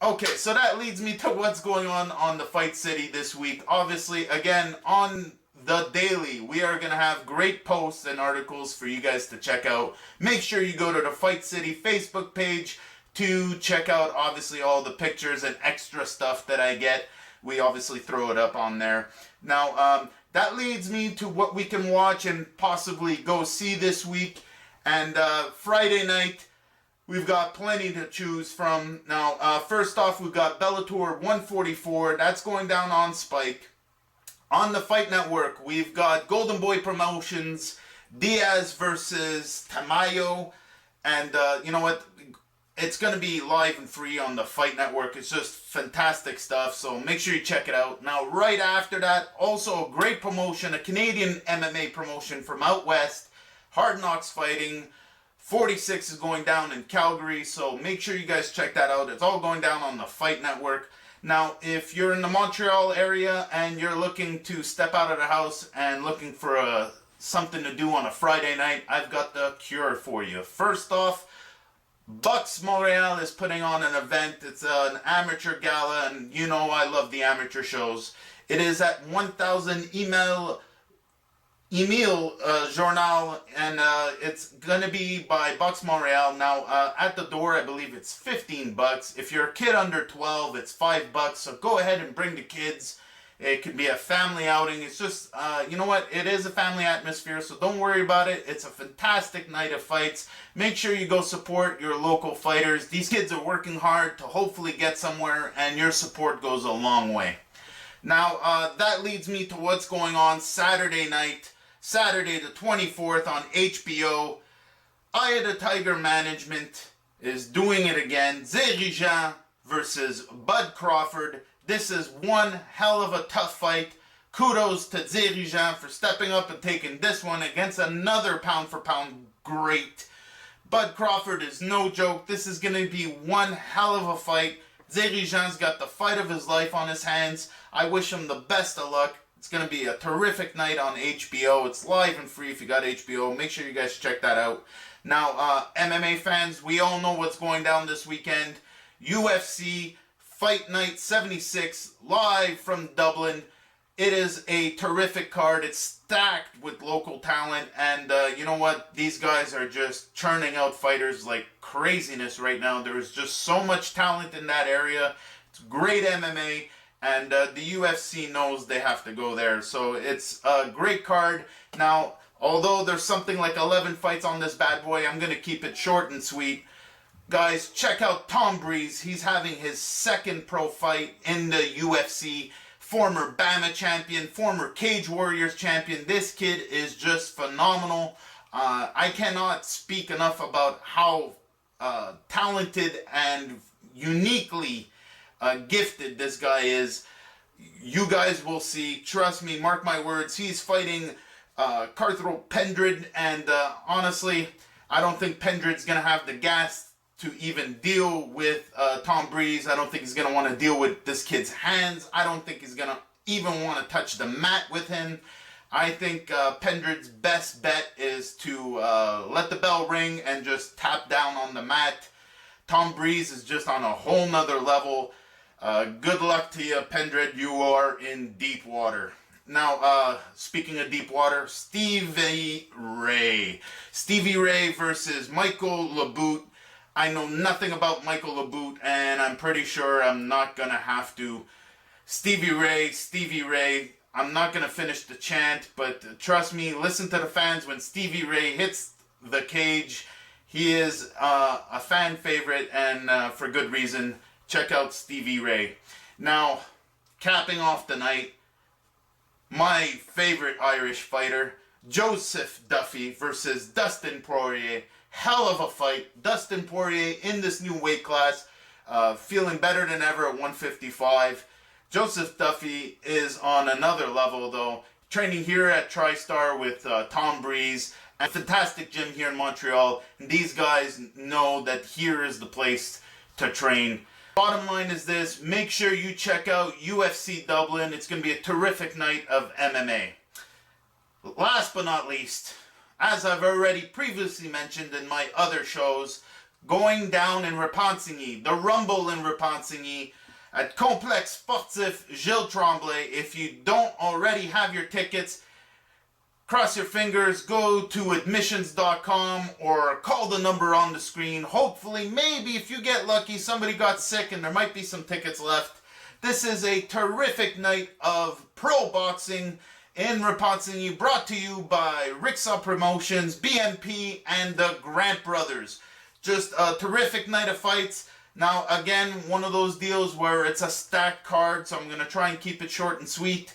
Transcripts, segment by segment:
Okay, so that leads me to what's going on the Fight City this week. Obviously, again, on the daily, we are going to have great posts and articles for you guys to check out. Make sure you go to the Fight City Facebook page to check out, obviously, all the pictures and extra stuff that I get. We obviously throw it up on there. Now, that leads me to what we can watch and possibly go see this week. And Friday night, we've got plenty to choose from. Now, first off, we've got Bellator 144. That's going down on Spike. On the Fight Network, we've got Golden Boy Promotions, Diaz versus Tamayo. And you know what? It's going to be live and free on the Fight Network. It's just fantastic stuff, so make sure you check it out. Now, right after that, also a great promotion, a Canadian MMA promotion from out west, Hard Knocks Fighting. 46 is going down in Calgary, so make sure you guys check that out. It's all going down on the Fight Network. Now, if you're in the Montreal area and you're looking to step out of the house and looking for something to do on a Friday night, I've got the cure for you. First off, BoxeMontreal is putting on an event. It's an amateur gala, and you know I love the amateur shows. It is at 1000 Emile Journal, and it's going to be by BoxeMontreal. Now, at the door, I believe it's $15. If you're a kid under 12, it's $5. So go ahead and bring the kids. It could be a family outing. It's just, you know what? It is a family atmosphere, so don't worry about it. It's a fantastic night of fights. Make sure you go support your local fighters. These kids are working hard to hopefully get somewhere, and your support goes a long way. Now, that leads me to what's going on Saturday night. Saturday the 24th on HBO. Eye of the Tiger Management is doing it again. Zerijan versus Bud Crawford. This is one hell of a tough fight. Kudos to Zerijan for stepping up and taking this one against another pound-for-pound great. Bud Crawford is no joke. This is going to be one hell of a fight. Zerijan's got the fight of his life on his hands. I wish him the best of luck. It's going to be a terrific night on HBO. It's live and free if you got HBO. Make sure you guys check that out. Now, MMA fans, we all know what's going down this weekend. UFC Fight Night 76, live from Dublin. It is a terrific card. It's stacked with local talent. And you know what? These guys are just churning out fighters like craziness right now. There is just so much talent in that area. It's great MMA. And the UFC knows they have to go there. So it's a great card. Now, although there's something like 11 fights on this bad boy, I'm going to keep it short and sweet. Guys, check out Tom Breeze. He's having his second pro fight in the UFC. Former BAMA champion, former Cage Warriors champion. This kid is just phenomenal. I cannot speak enough about how talented and uniquely gifted this guy is. You guys will see. Trust me, mark my words. He's fighting Carthro Pendred, and honestly, I don't think Pendred's going to have the gas to even deal with Tom Breeze. I don't think he's going to want to deal with this kid's hands. I don't think he's going to even want to touch the mat with him. I think Pendred's best bet is to let the bell ring and just tap down on the mat. Tom Breeze is just on a whole nother level. Good luck to you, Pendred. You are in deep water. Now, speaking of deep water, Stevie Ray versus Michael LeBout. I know nothing about Michael LeBout, and I'm pretty sure I'm not going to have to. Stevie Ray, I'm not going to finish the chant, but trust me, listen to the fans. When Stevie Ray hits the cage, he is a fan favorite, and for good reason. Check out Stevie Ray. Now, capping off the night, my favorite Irish fighter, Joseph Duffy versus Dustin Poirier. Hell of a fight. Dustin Poirier in this new weight class, feeling better than ever at 155. Joseph Duffy is on another level, though. Training here at TriStar with Tom Breeze. A fantastic gym here in Montreal. And these guys know that here is the place to train. Bottom line is this, make sure you check out UFC Dublin. It's going to be a terrific night of MMA. Last but not least, as I've already previously mentioned in my other shows, going down in Repentigny, the Rumble in Repentigny at Complexe Sportif Gilles Tremblay. If you don't already have your tickets, cross your fingers, go to admissions.com or call the number on the screen. Hopefully, maybe if you get lucky, somebody got sick and there might be some tickets left. This is a terrific night of pro boxing in Repentigny, brought to you by Ricksaw Promotions, BMP, and the Grant Brothers. Just a terrific night of fights. Now, again, one of those deals where it's a stacked card, so I'm going to try and keep it short and sweet.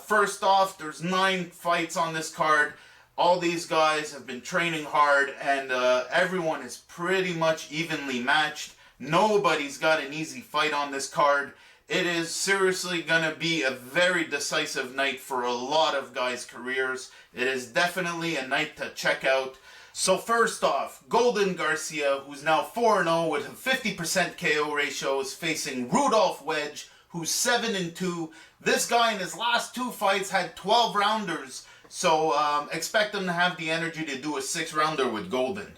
First off, there's 9 fights on this card. All these guys have been training hard, and everyone is pretty much evenly matched. Nobody's got an easy fight on this card. It is seriously going to be a very decisive night for a lot of guys' careers. It is definitely a night to check out. So first off, Golden Garcia, who's now 4-0 with a 50% KO ratio, is facing Rudolph Wedge, who's 7-2. This guy in his last 2 fights had 12 rounders, so expect him to have the energy to do a 6-rounder with Golden.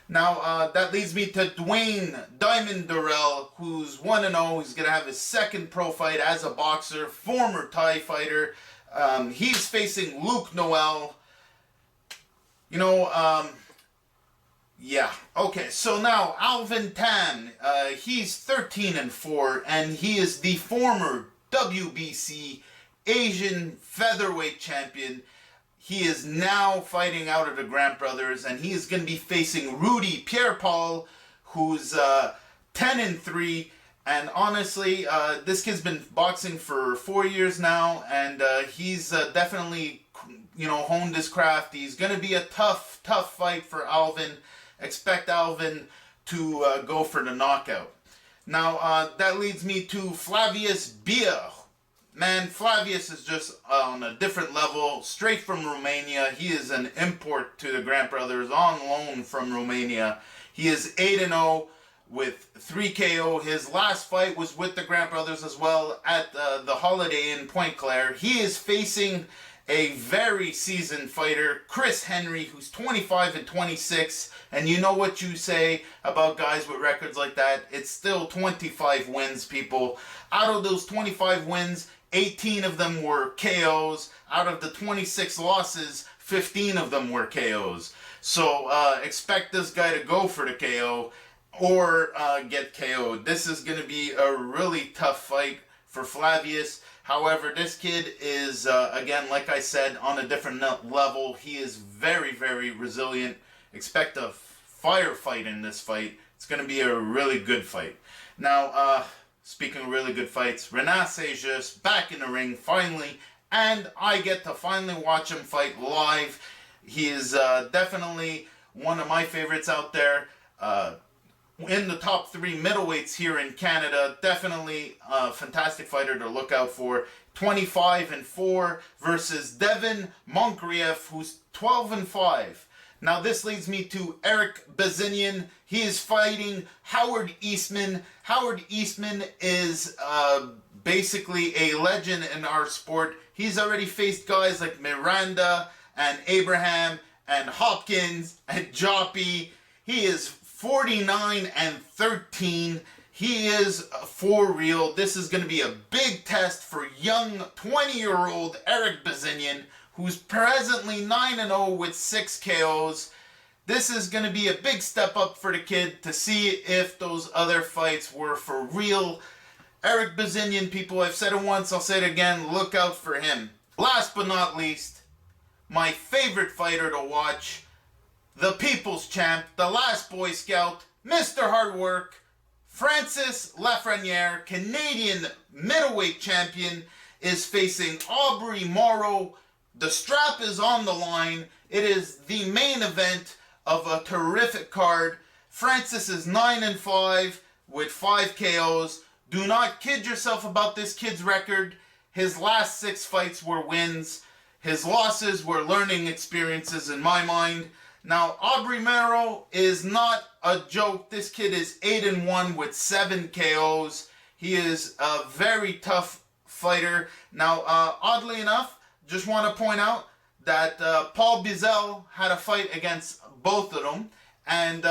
Now, that leads me to Dwayne Diamond Durrell, who's 1-0. He's going to have his second pro fight as a boxer, former Thai fighter. He's facing Luke Noel. Yeah. Okay, so now Alvin Tan, he's 13-4, and he is the former WBC Asian featherweight champion. He is now fighting out of the Grant Brothers, and he is going to be facing Rudy Pierre-Paul, who's 10-3. And honestly, this kid's been boxing for 4 years now, and he's definitely, honed his craft. He's going to be a tough fight for Alvin. Expect Alvin to go for the knockout. Now, that leads me to Flavius Bia. Man, Flavius is just on a different level, straight from Romania. He is an import to the Grant Brothers, on loan from Romania. He is 8-0 with 3 KO. His last fight was with the Grant Brothers as well at the Holiday Inn Point Claire. He is facing a very seasoned fighter, Chris Henry, who's 25-26. And you know what you say about guys with records like that. It's still 25 wins, people. Out of those 25 wins, 18 of them were KOs. Out of the 26 losses, 15 of them were KOs. So expect this guy to go for the KO or get KO'd. This is going to be a really tough fight for Flavius. However, this kid is, again, like I said, on a different level. He is very, very resilient. Expect a firefight in this fight. It's going to be a really good fight. Now, speaking of really good fights, Renat Sejas back in the ring finally, and I get to finally watch him fight live. He is definitely one of my favorites out there. In the top 3 middleweights here in Canada. Definitely a fantastic fighter to look out for. 25-4 versus Devin Moncrief, who's 12-5. Now this leads me to Eric Bazinian. He is fighting Howard Eastman. Howard Eastman is basically a legend in our sport. He's already faced guys like Miranda and Abraham and Hopkins and Joppy. He is 49-13. He is for real. This is going to be a big test for young 20-year-old Eric Bazinian, who's presently 9-0 with 6 KOs. This is going to be a big step up for the kid to see if those other fights were for real. Eric Bazinian, people, I've said it once, I'll say it again, look out for him. Last but not least, my favorite fighter to watch, the People's Champ, the last Boy Scout, Mr. Hard Work, Francis Lafreniere, Canadian middleweight champion, is facing Aubrey Morrow. The strap is on the line. It is the main event of a terrific card. Francis is 9-5 with 5 KOs. Do not kid yourself about this kid's record. His last 6 fights were wins. His losses were learning experiences in my mind. Now, Aubrey Morrow is not a joke. This kid is 8-1 with 7 KOs. He is a very tough fighter. Now, oddly enough, just want to point out that Paul Bizel had a fight against both of them. And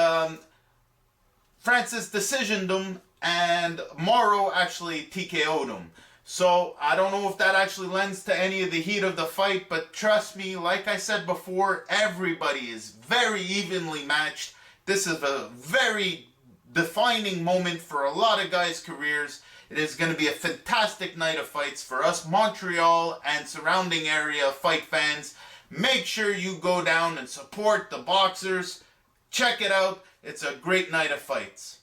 Francis decisioned him, and Morrow actually TKO'd him. So I don't know if that actually lends to any of the heat of the fight, but trust me, like I said before, everybody is very evenly matched. This is a very defining moment for a lot of guys' careers. It is going to be a fantastic night of fights for us Montreal and surrounding area fight fans. Make sure you go down and support the boxers. Check it out. It's a great night of fights.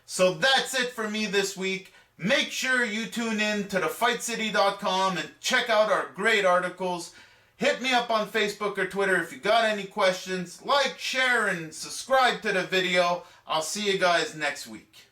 So that's it for me this week. Make sure you tune in to thefightcity.com and check out our great articles. Hit me up on Facebook or Twitter if you got any questions. Like, share, and subscribe to the video. I'll see you guys next week.